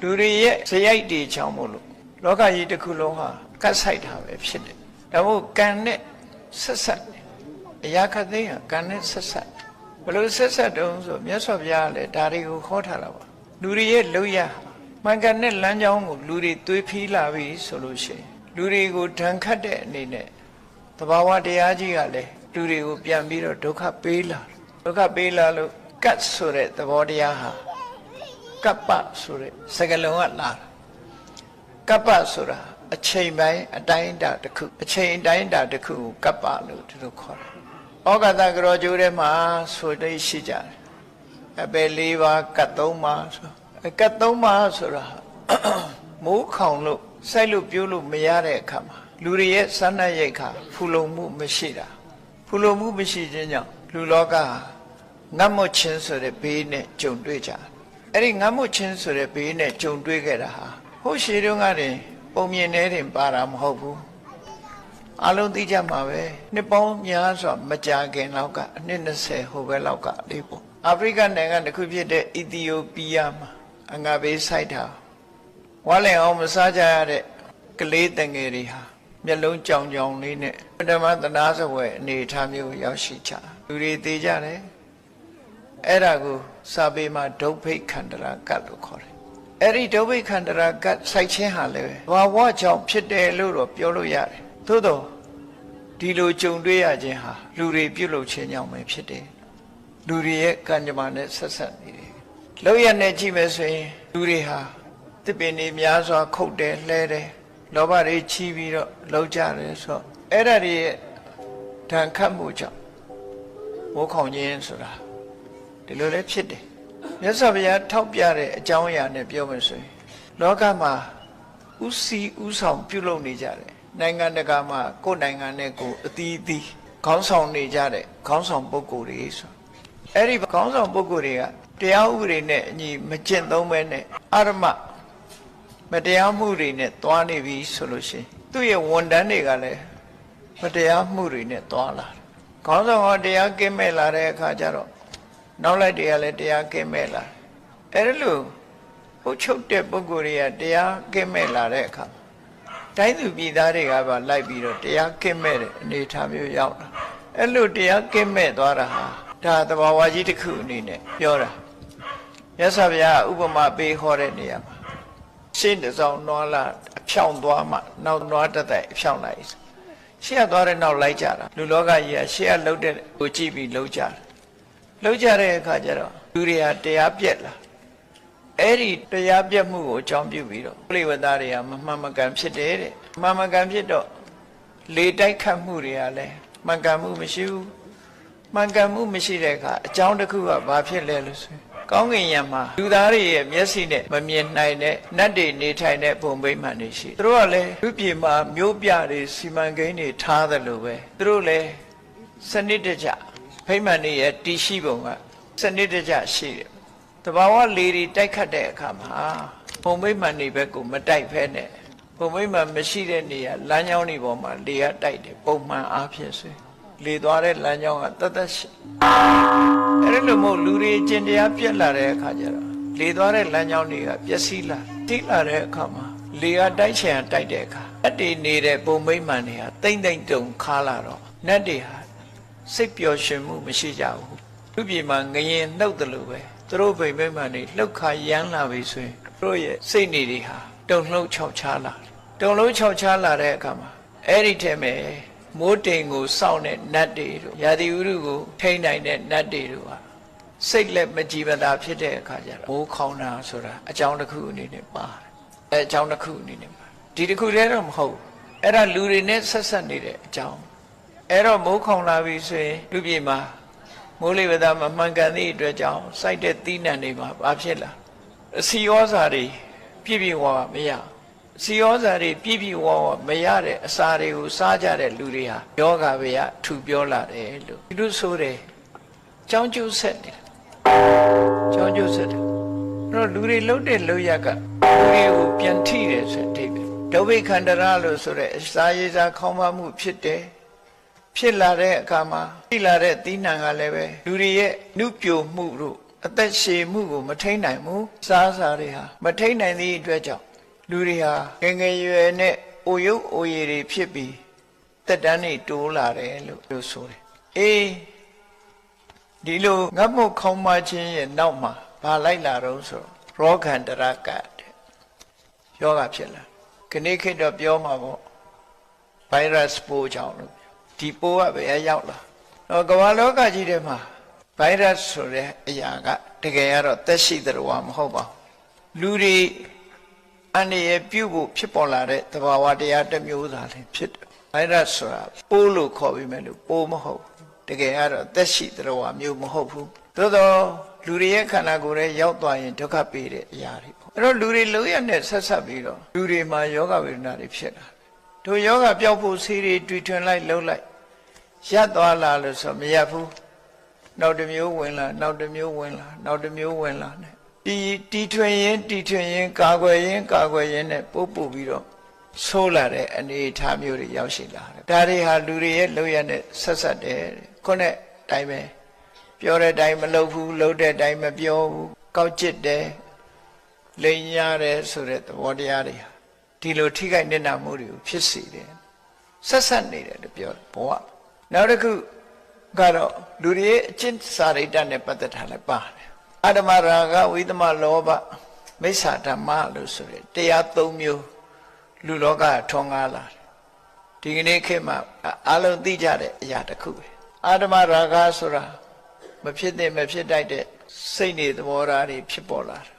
လူတွေရဲ့ဇယိုက်တွေချောင်းမို့လို့လောကကြီးတစ်ခုလုံးဟာကတ်ဆိုင်တာပဲဖြစ်တယ်ဒါမို့ကံနဲ့ဆက်ဆက်အရာခသိဟာကံနဲ့ဆက်ဆက်ဘယ်လိုဆက်ဆက်တုံးဆိုမြတ်စွာဘုရားလည်းဒါတွေကိုခေါ်ထားတာပါလူတွေရဲ့လုံရမှန်ကန်တဲ့လမ်းကြောင်းကိုလူတွေသွေးဖီးလာပြီဆိုလို့ရှိရင်လူတွေကိုဒဏ်ခတ်တဲ့အနေနဲ့သဘာဝတရားကြီးကလည်းလူတွေကိုပြန်ပြီးတော့ဒုက္ခပေးလာလို့ကတ်ဆိုတဲ့သဘောတရားဟာကပ္ပဆိုတဲ့စကားလုံးကလာကပ္ပဆိုတာအချိန်ပိုင်းအတိုင်းအတာတစ်ခုအချိန်အတိုင်းအတာတစ်ခုကိုကပ္ပလို့သူတို့ခေါ်တယ်ဩဃတကရောကျိုးထဲမှာဆိုတဲ့ရှိကြတယ်အပယ်၄ပါးကတ်၃ပါးဆိုကတ်၃ပါးဆိုတာမိုးခေါင်လို့စိုက်လို့ပြိုးလို့မရတဲ့အခါမှာလူတွေရဲ့စမ်းနှံ့ရိတ်ခါဖူလုံမှုမရှိတာဖူလုံမှုမရှိခြင်းကြောင့်လူလောကငတ်မွတ်ခြင်းဆိုတဲ့ဘေးနဲ့ကြုံတွေ့ကြတယ်အဲ့ဒီငတ်မွတ်ခြင်းဆိုတဲ့ဘေးနဲ့ကြုံတွေ့ခဲ့တာဟာဟိုရှေးတုန်းကတည်းပုံမြင်နေတင်ပါတာမဟုတ်ဘူးအလုံးသိကြမှာပဲနှစ်ပေါင်းများစွာမကြာခင်လောက်ကအနှစ်20ဟိုဘက်လောက်ကလေးပေါ့အာဖရိကနိုင်ငံတစ်ခုဖြစ်တဲ့အီသီယိုးပီးယားမှာအငါဘေးစိုက်တာဝါလင်အောင်မစားကြရတဲ့ကလေးတငယ်တွေဟာမျက်လုံးကြောင်ကြောင်လေးနဲ့ဓမ္မသနာစဝဲအနေထားမျိုးရောက်ရှိကြလူတွေသိကြတယ်အဲ့ဒါကိုစာပေမှာဒုဗ္ဗိခန္ဓရာကတ်လို့ခေါ်တယ်အဲ့ဒီဒုဗ္ဗိခန္ဓရာကတ်စိုက်ခြင်းဟာလည်းဘာဝကြောင့်ဖြစ်တယ်လို့တော့ပြောလို့ရတယ်သို့တော့ဒီလိုကြုံတွေ့ရခြင်းဟာလူတွေပြုလုပ်ခြင်းကြောင့်ပဲဖြစ်တယ်လူတွေရဲ့ကံကြမ္မာနဲ့ဆက်ဆက်နေတယ်လောက်ရနဲ့ကြည့်မယ်ဆိုရင်လူတွေဟာတစ်ပင်တွေများစွာခုတ်တယ်လှဲတယ်လောဘတွေချီးပြီးတော့လောက်ကြတယ်ဆိုတော့အဲ့ဒါတွေရဲ့ဓာန်ခတ်မှုကြောင့်မိုးခေါင်ခြင်းဆိုတာဒီလိုလည်းဖြစ်တယ်မြတ်စွာဘုရားထောက်ပြတဲ့အကြောင်းအရာနဲ့ပြောမယ်ဆိုရင်လောကမှာဥစီဥဆောင်ပြုလုပ်နေကြတယ်နိုင်ငံတကာမှာကိုယ်နိုင်ငံနဲ့ကိုယ်အသီးသီးခေါင်းဆောင်နေကြတဲ့ခေါင်းဆောင်ပုဂ္ဂိုလ်တွေဆိုအဲ့ဒီခေါင်းဆောင်ပုဂ္ဂိုလ်တွေကတရားဥပဒေနဲ့အညီမကျင့်သုံးဘဲနဲ့အာရမမတရားမှုတွေနဲ့တွားနေပြီဆိုလို့ရှိရင်သူ့ရဲ့ဝန်ထမ်းတွေကလည်းမတရားမှုတွေနဲ့တွားလာတယ်ခေါင်းဆောင်ကတရားကင်းမဲ့လာတဲ့အခါကျတော့နောက်လိုက်တွေကလည်းတရားကင်းမဲ့လာအဲ့ဒါလို့ဟိုချုပ်တဲ့ပုဂ္ဂိုလ်တွေကတရားကင်းမဲ့လာတဲ့အခါတိုင်းသူပြည်သားတွေကပါလိုက်ပြီးတော့တရားကင်းမဲ့တဲ့အနေအထားမျိုးရောက်လာအဲ့လိုတရားကင်းမဲ့သွားတာဟာဒါသဘာဝကြီးတစ်ခုအနေနဲ့ပြောတာမြတ်စွာဘုရားဥပမာပေးဟောတဲ့နေရာမှာရှင်းတဲ့ဆောင်နွားလာအဖြောင်းသွားမှနောက်နွားတက်တဲ့အဖြောင်းလိုက်ရှေ့ကသွားတဲ့နောက်လိုက်ကြတာလူလောကကြီးကရှေ့ကလှုပ်တဲ့ကိုကြည့်ပြီးလှုပ်ကြတယ်လှုပ်ကြတဲ့အခါကျတော့လူတွေကတရားပြက်လာအဲ့ဒီတရားပြက်မှုကိုအကြောင်းပြုပြီးတော့ပြိဝတ္တတွေကမမှန်မကန်ဖြစ်တယ်တဲ့မှန်မကန်ဖြစ်တော့လေတိုက်ခတ်မှုတွေကလည်းမှန်ကန်မှုမရှိဘူးမှန်ကန်မှုမရှိတဲ့အခါအကြောင်းတစ်ခုကဘာဖြစ်လဲလို့ဆိုရင်ကောင်းကင်ယံမှာလူသားတွေရဲ့မျက်စိနဲ့မမြင်နိုင်တဲ့နတ်တွေနေထိုင်တဲ့ဘုံဗိမာန်တွေရှိသူတို့ကလည်းလူပြည်မှာမျိုးပြတွေစီမံကိန်းတွေထားတယ်လို့ပဲသူတို့လည်းစနစ်တကျဗိမာန်တွေရဲ့တည်ရှိပုံကစနစ်တကျရှိတယ်တဘာဝလေတွေတိုက်ခတ်တဲ့အခါမှာဘုံဗိမာန်တွေဘက်ကိုမတိုက်ဖဲနဲ့ဘုံဗိမာန်မရှိတဲ့နေရာလမ်းကြောင်းတွေပေါ်မှာလေကတိုက်တယ်ပုံမှန်အားဖြင့်ဆိုလေသွားတဲ့လမ်းကြောင်းကတသက်ရှိအဲ့လိုမို့လူတွေကျင့်တရားပြက်လာတဲ့အခါကျတော့လေသွားတဲ့လမ်းကြောင်းတွေကပျက်စီးလာတိတ်လာတဲ့အခါမှာလေကတိုက်ချင်တိုက်တဲ့အခါအတည်နေတဲ့ပုံမိမ့်မှန်တွေကတိမ့်တိမ့်တုံခါလာတော့နတ်တွေဟာစိတ်ပျော်ရွှင်မှုမရှိကြဘူးလူပြည်မှာငရင်နှုတ်တယ်လို့ပဲသူတို့ဗိမိမ့်မှန်တွေလှုပ်ခါရမ်းလာပြီဆိုရင်သူတို့ရဲ့စိတ်နေတွေဟာတုံလှုပ်ခြောက်ခြားလာတုံလှုပ်ခြောက်ခြားလာတဲ့အခါမှာအဲ့ဒီထဲမှာမိုးတိမ်ကိုစောင့်တဲ့နတ်တွေတို့ရာသီဥတုကိုထိန်းနိုင်တဲ့နတ်တွေတို့ဟာစိတ်လက်မကြည်မသာဖြစ်တဲ့အခါကျတော့မိုးခေါင်းတာဆိုတာအကြောင်းတစ်ခုအနေနဲ့ပါတယ်အကြောင်းတစ်ခုအနေနဲ့ပါဒီတစ်ခုတည်းတော့မဟုတ်အဲ့ဒါလူတွေနဲ့ဆက်ဆက်နေတဲ့အကြောင်းအဲ့တော့မိုးခေါင်းလာပြီဆိုရင်လူပြည်မှာမိုးလေဝသမမှန်ကန်သည့်အတွက်ကြောင့်စိုက်တဲ့သီးနှံတွေမှာဘာဖြစ်လာအစီဩဇာတွေပြည့်ပြည့်ဝဝမရစီဩဇာတွေပြည့်ပြည့်ဝဝမရတဲ့အစာတွေကိုစားကြတဲ့လူတွေဟာယောဂဗျာထူပြောလာတယ်လို့ဒီလိုဆိုတယ်ကြောင်းကျိုးဆက်တယ်ကြောင်းကျိုးဆက်တယ်အဲ့တော့လူတွေလှုပ်တဲ့လှုပ်ရကလူတွေကိုပြန်ထိတယ်ဆိုတဲ့အဓိပ္ပာယ်ဒုဗ္ဗိခန္ဓရာလို့ဆိုတဲ့အစာရည်စားခေါင်းပါမှုဖြစ်တယ်ဖြစ်လာတဲ့အခါမှာထိလာတဲ့သီးနှံကလည်းပဲလူတွေရဲ့နှုတ်ပြိုမှုတို့ အသက်ရှည်မှုကိုမထိန်နိုင်ဘူးစားစားတွေဟာမထိန်နိုင်သည့်အတွက်ကြောင့်လူတွေဟာငယ်ငယ်ရွယ်နဲ့အိုရုပ်အိုရည်တွေဖြစ်ပြီးတက်တန်းတွေတိုးလာတယ်လို့ဆိုတယ်အေးဒီလိုငတ်မုတ်ခေါင်းမခြင်းရဲ့နောက်မှာဘာလိုက်လာတော့ဆိုရောဂန္တရကတဲ့ယောဂဖြစ်လာခဏခေတ်တော့ပြောမှာပေါ့ဗိုင်းရပ်စ်ပိုးကြောင့်လို့ဒီပိုးကပဲရောက်လာတော့ကမ္ဘာလောကကြီးထဲမှာဗိုင်းရပ်စ်ဆိုတဲ့အရာကတကယ်ကတော့သက်ရှိသတ္တဝါမဟုတ်ပါဘူးလူတွေအနေရပြုတ်ဖို့ဖြစ်ပေါ်လာတဲ့သဘာဝတရားတစ်မျိုးသာလည်းဖြစ်တယ်ဗိုင်းရပ်စ်ဆိုတာပိုးလို့ခေါ်ပြီးမဲ့လို့ပိုးမဟုတ်တကယ်ကတော့သက်ရှိသတ္တဝါမျိုးမဟုတ်ဘူးသို့တော့လူတွေရဲ့ခန္ဓာကိုယ်ထဲရောက်သွားရင်ဒုက္ခပေးတဲ့အရာတွေပေါ့အဲ့တော့လူတွေလုံးရနဲ့ဆက်ဆက်ပြီးတော့လူတွေမှာယောဂဝေဒနာတွေဖြစ်လာတို့ယောဂပျောက်ဖို့ဆေးတွေတွေ့ထွင်လိုက်လှုပ်လိုက်ရပ်သွားလာလို့ဆိုမရပ်ဘူးနောက်တစ်မျိုးဝင်လာနောက်တစ်မျိုးဝင်လာနောက်တစ်မျိုးဝင်လာနဲ့တီထွင်ရင်ကာကွယ်ရင်နဲ့ပို့ပြီးတော့ဆိုးလာတဲ့အနေအထားမျိုးတွေရောက်ရှိလာတယ်ဒါတွေဟာလူတွေရဲ့လောက်ရနဲ့ဆက်ဆက်တယ်ခုနဲ့တိုင်းပဲပြောတဲ့အတိုင်းမလုပ်ဘူးလုပ်တဲ့အတိုင်းမပြောဘူးကောက်ကျစ်တယ်လိမ်ရတယ်ဆိုတဲ့သဘောတရားတွေဟာဒီလိုထိခိုက်နေတာမှုတွေကိုဖြစ်စေတယ်ဆက်ဆက်နေတယ်လို့ပြောဘဝနောက်တစ်ခုကတော့လူတွေရဲ့အကျင့်စာရိတ္တနဲ့ပတ်သက်တာလည်းပါတယ်အတ္တမရာဂဝိသမလောဘမိစ္ဆာဓမ္မလို့ဆိုတဲ့တရား၃မျိုးလူလောကထွန်းကားလာတယ်ဒီကနေ့ခေတ်မှာအလုံးသိကြတဲ့အရာတစ်ခုပဲအတ္တမရာဂဆိုတာမဖြစ်သင့်မဖြစ်တတ်တဲ့စိတ်နေသဘောထားတွေဖြစ်ပေါ်လာတာ